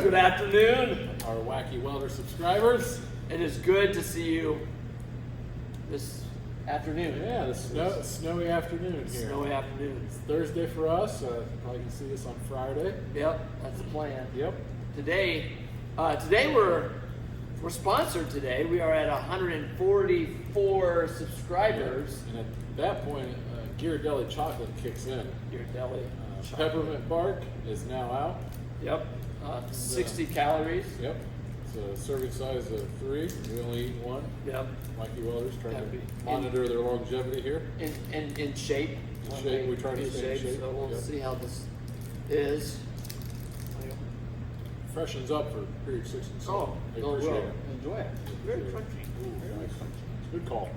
Good afternoon. Our Wacky Welder subscribers. It is good to see you this afternoon. Yeah, the snowy afternoon here. Snowy afternoon. It's Thursday for us. Probably can see us on Friday. Yep, that's the plan. Yep. Today we're sponsored today. We are at 144 subscribers. And at that point, Ghirardelli chocolate kicks in. Ghirardelli. Peppermint bark is now out. Yep. 60 calories. Yep. It's a serving size of 3. We only eat 1. Yep. Wacky Welders trying Gotta to be. monitor their longevity here. In shape. In shape. We try to stay in shape. So we'll Yep. see how this is. Freshens up for period 6 and 7. Oh, I well, appreciate it. enjoy it. Very crunchy. Very nice. Good call.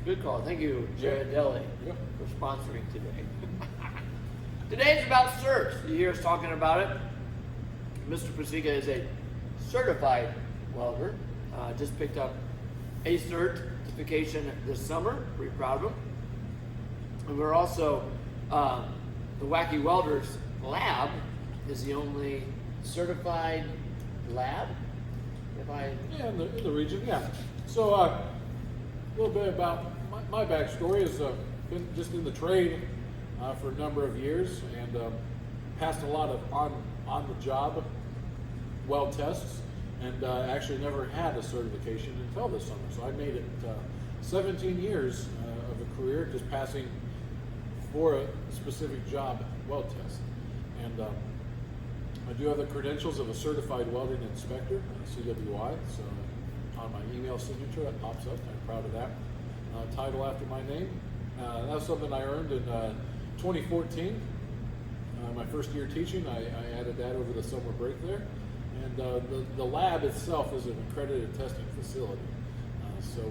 Good call. Thank you, Yep. Ghirardelli, Yep. for sponsoring today. Today's about certs. You hear us talking about it. Mr. Paseka is a certified welder. Just picked up a certification this summer. Pretty proud of him. And we're also, the Wacky Welders Lab is the only certified lab. Yeah, in the region, yeah. So a little bit about my backstory is been just in the trade for a number of years and passed a lot of on-the-job weld tests and actually never had a certification until this summer. So I made it 17 years of a career just passing for a specific job weld test. And I do have the credentials of a certified welding inspector, CWI, so on my email signature that pops up. I'm proud of that title after my name. That's something I earned in 2014. My first year teaching, I added that over the summer break there. And the lab itself is an accredited testing facility. So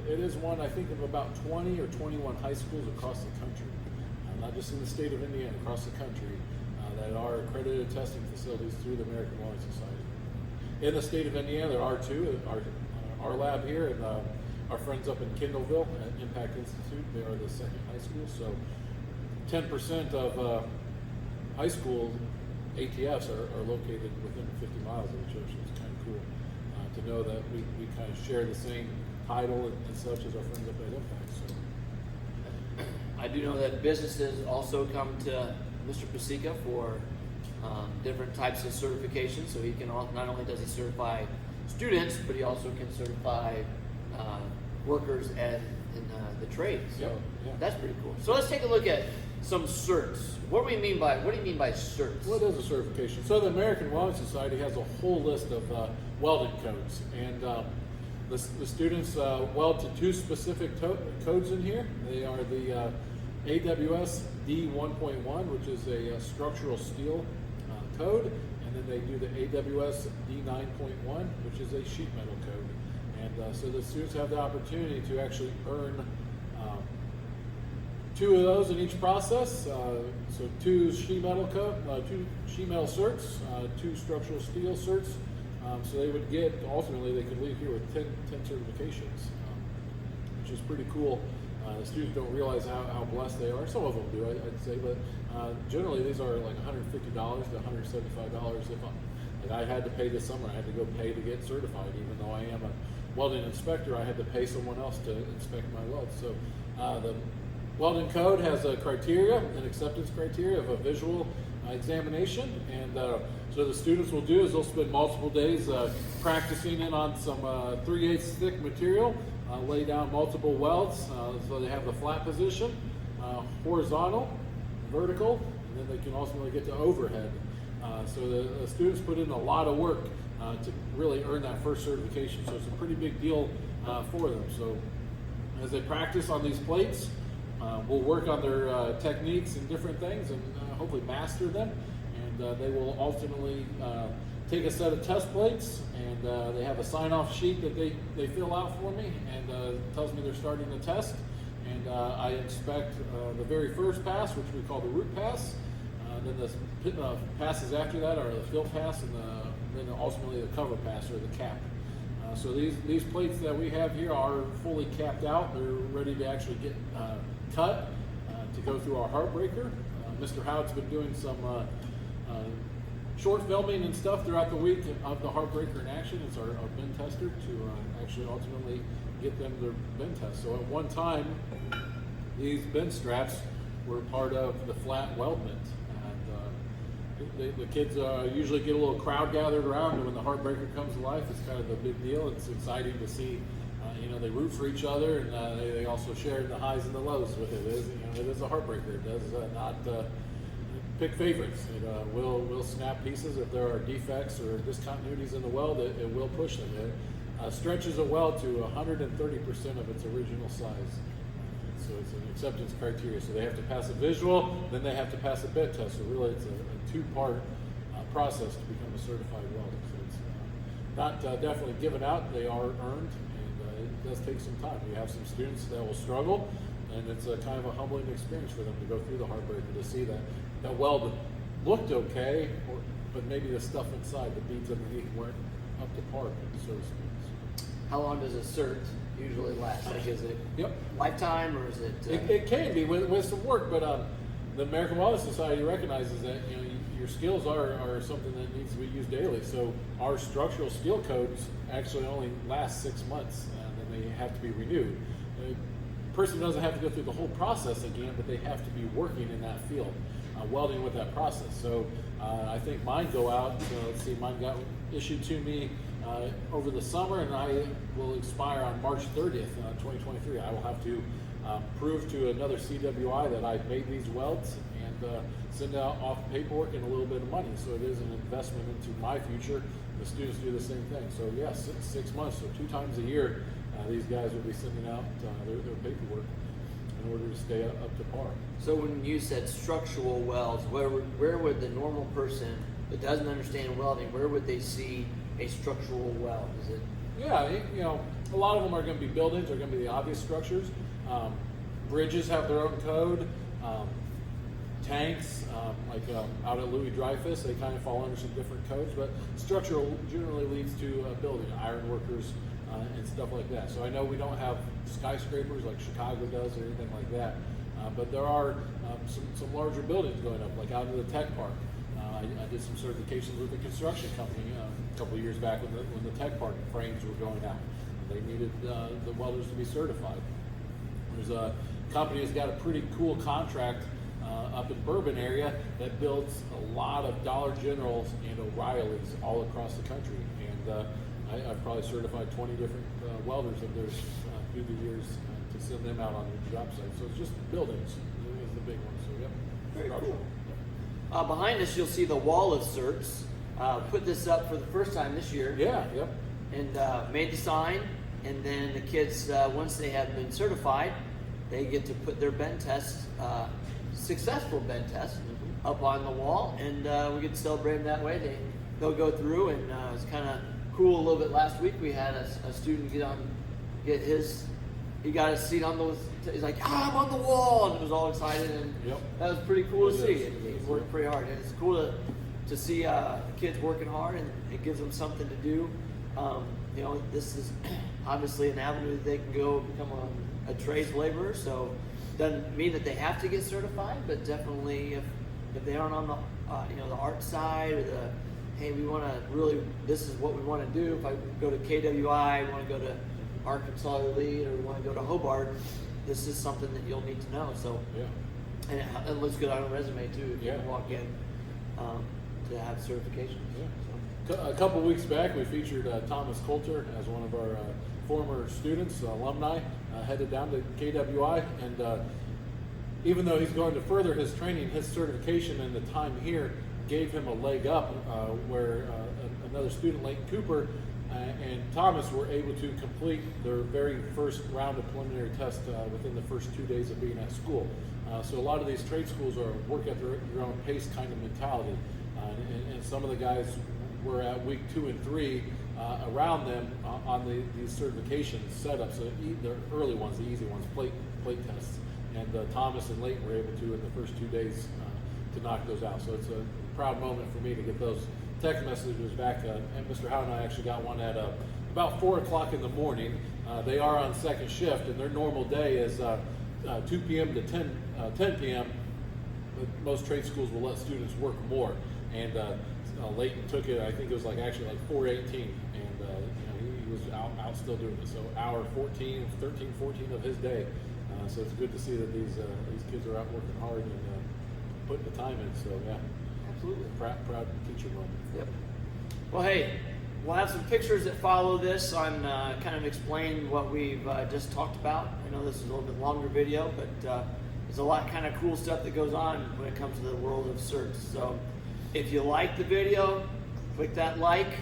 it is one, I think, of about 20 or 21 high schools across the country, not just in the state of Indiana, across the country, that are accredited testing facilities through the American Welding Society. In the state of Indiana, there are 2. Our lab here and our friends up in Kendallville at Impact Institute, they are the second high school. So 10% of high school ATFs are located within 50 miles of each other, so it's kind of cool to know that we kind of share the same title and such as our friends up at Impact. So. I do know that businesses also come to Mr. Paseka for different types of certifications. So he can not only does he certify students, but he also can certify workers in the trade. So that's pretty cool. So let's take a look at some certs. What do you mean by certs? What is a certification? So the American Welding Society has a whole list of welding codes, and the students weld to 2 specific codes in here. They are the AWS D1.1, which is a structural steel code, and then they do the AWS D9.1, which is a sheet metal code. And so the students have the opportunity to actually earn 2 of those in each process. So 2 sheet metal certs, 2 structural steel certs. So they would get, ultimately, they could leave here with 10 certifications, which is pretty cool. The students don't realize how blessed they are. Some of them do, I'd say, but generally these are like $150 to $175. If I had to pay this summer, I had to go pay to get certified. Even though I am a welding inspector, I had to pay someone else to inspect my welds. So the welding code has a criteria, an acceptance criteria of a visual examination, and so the students will do is they'll spend multiple days practicing in on some 3/8 thick material, lay down multiple welds, so they have the flat position, horizontal, vertical, and then they can ultimately get to overhead. So the students put in a lot of work to really earn that first certification, so it's a pretty big deal for them. So as they practice on these plates, we'll work on their techniques and different things and hopefully master them, and they will ultimately take a set of test plates, and they have a sign-off sheet that they fill out for me, and tells me they're starting the test, and I expect the very first pass, which we call the root pass, then the passes after that are the fill pass, and then ultimately the cover pass or the cap. So these plates that we have here are fully capped out. They're ready to actually get cut to go through our heartbreaker. Mr. Howard's been doing some short filming and stuff throughout the week of the Heartbreaker in action. It's our bend tester to actually ultimately get them their bend test. So at one time, these bend straps were part of the flat weldment. And the kids usually get a little crowd gathered around, and when the Heartbreaker comes to life, it's kind of a big deal. It's exciting to see. They root for each other, and they also share the highs and the lows with it. It is a Heartbreaker. It does not pick favorites. It will snap pieces if there are defects or discontinuities in the weld. It will push them. It stretches a weld to 130% of its original size. So it's an acceptance criteria. So they have to pass a visual, then they have to pass a bend test. So really, it's a two-part process to become a certified welder. So it's not definitely given out. They are earned, and it does take some time. We have some students that will struggle, and it's a kind of a humbling experience for them to go through the Heartbreaker to see that weld looked okay, but maybe the stuff inside, the beads underneath, weren't up to par, so to speak. How long does a cert usually last? Like, is it lifetime, or is it? It can be with some work, but the American Welding Society recognizes that your skills are something that needs to be used daily. So our structural steel codes actually only last 6 months, and then they have to be renewed. The person doesn't have to go through the whole process again, but they have to be working in that field, welding with that process. So I think mine go out. Let's see, mine got issued to me over the summer, and I will expire on March 30th, 2023. I will have to prove to another CWI that I made these welds and send out off paperwork and a little bit of money. So it is an investment into my future. The students do the same thing. So yes, 6 months, so 2 times a year, these guys will be sending out their paperwork in order to stay up to par. So when you said structural welds, where would the normal person that doesn't understand welding, where would they see a structural weld? Is it? Yeah, a lot of them are going to be buildings. They're going to be the obvious structures. Bridges have their own code. Tanks, out at Louis Dreyfus, they kind of fall under some different codes. But structural generally leads to building, ironworkers, and stuff like that. So I know we don't have skyscrapers like Chicago does or anything like that. But there are some larger buildings going up, like out in the tech park. I did some certifications with a construction company a couple of years back when the tech park frames were going out. They needed the welders to be certified. There's a company that's got a pretty cool contract up in Bourbon area that builds a lot of Dollar Generals and O'Reillys all across the country. And I've probably certified 20 different welders of theirs through the years to send them out on the job site. So it's just buildings is the big one. So yep. Very cool. Behind us, you'll see the wall of certs. Put this up for the first time this year. Yeah, yep. And made the sign, and then the kids, once they have been certified, they get to put their bend test, successful bend test, up on the wall, and we get to celebrate them that way. They'll go through, and it's kind of cool. A little bit last week, we had a student he got his seat on those. He's like, I'm on the wall, and he was all excited, and that was pretty cool to see. He worked pretty hard, and it's cool to see kids working hard, and it gives them something to do. This is obviously an avenue that they can go become a trades laborer. So doesn't mean that they have to get certified, but definitely if they aren't on the art side, or hey, we want to really, this is what we want to do. If I go to KWI, we want to go to Arkansas Elite, or we want to go to Hobart, this is something that you'll need to know. So and it looks good on a resume too if you walk in to have certifications. A couple weeks back, we featured Thomas Coulter as one of our former students, alumni, headed down to KWI, and even though he's going to further his training, his certification and the time here gave him a leg up, where another student, Leighton Cooper, and Thomas were able to complete their very first round of preliminary test within the first 2 days of being at school. So a lot of these trade schools are work at your own pace kind of mentality, and some of the guys were at week 2 and 3 around them on these certification setups, the early ones, the easy ones, plate tests. And Thomas and Leighton were able to, in the first 2 days, to knock those out. So it's a proud moment for me to get those text messages back. And Mr. Howe and I actually got one at about 4 o'clock in the morning. They are on second shift, and their normal day is 2 p.m. to 10 p.m. But most trade schools will let students work more. And Leighton took it. I think it was like actually like 4:18, and he was out still doing it. So hour 13, 14 of his day. So it's good to see that these kids are out working hard and putting the time in. So yeah, Absolutely. proud teacher moment. Yep. Well, hey, we'll have some pictures that follow this on kind of explain what we've just talked about. I know this is a little bit longer video, but there's a lot kind of cool stuff that goes on when it comes to the world of certs. So if you like the video, click that like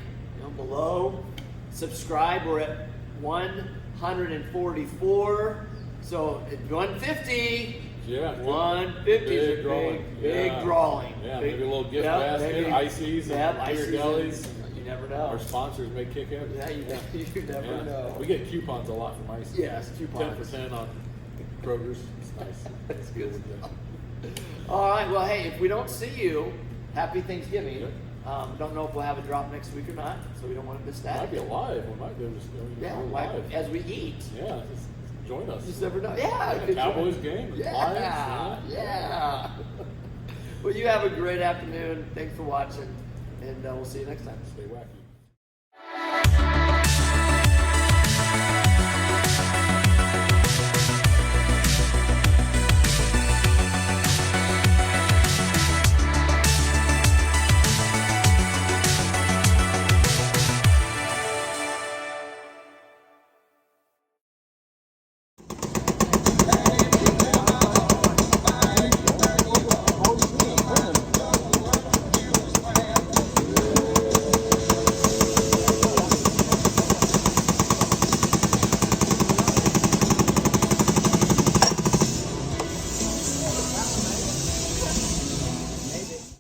below. Subscribe. We're at 144. So at 150. Yeah, 150 is a big drawing. Yeah, big, maybe a little gift basket, ices, and beer jellies. You never know. Our sponsors may kick in. Yeah, you never know. We get coupons a lot from ices. Yes, coupons. 10% on Kroger's. It's nice. That's good stuff. All right. Well, hey, if we don't see you, happy Thanksgiving. Yep. Don't know if we'll have a drop next week or not, so we don't want to miss that. Might be alive. We might be just live. As we eat. Yeah, just join us. You just never know. Yeah. Cowboys game. Yeah. Lions, Yeah. Well, you have a great afternoon. Thanks for watching, and we'll see you next time. Stay wacky.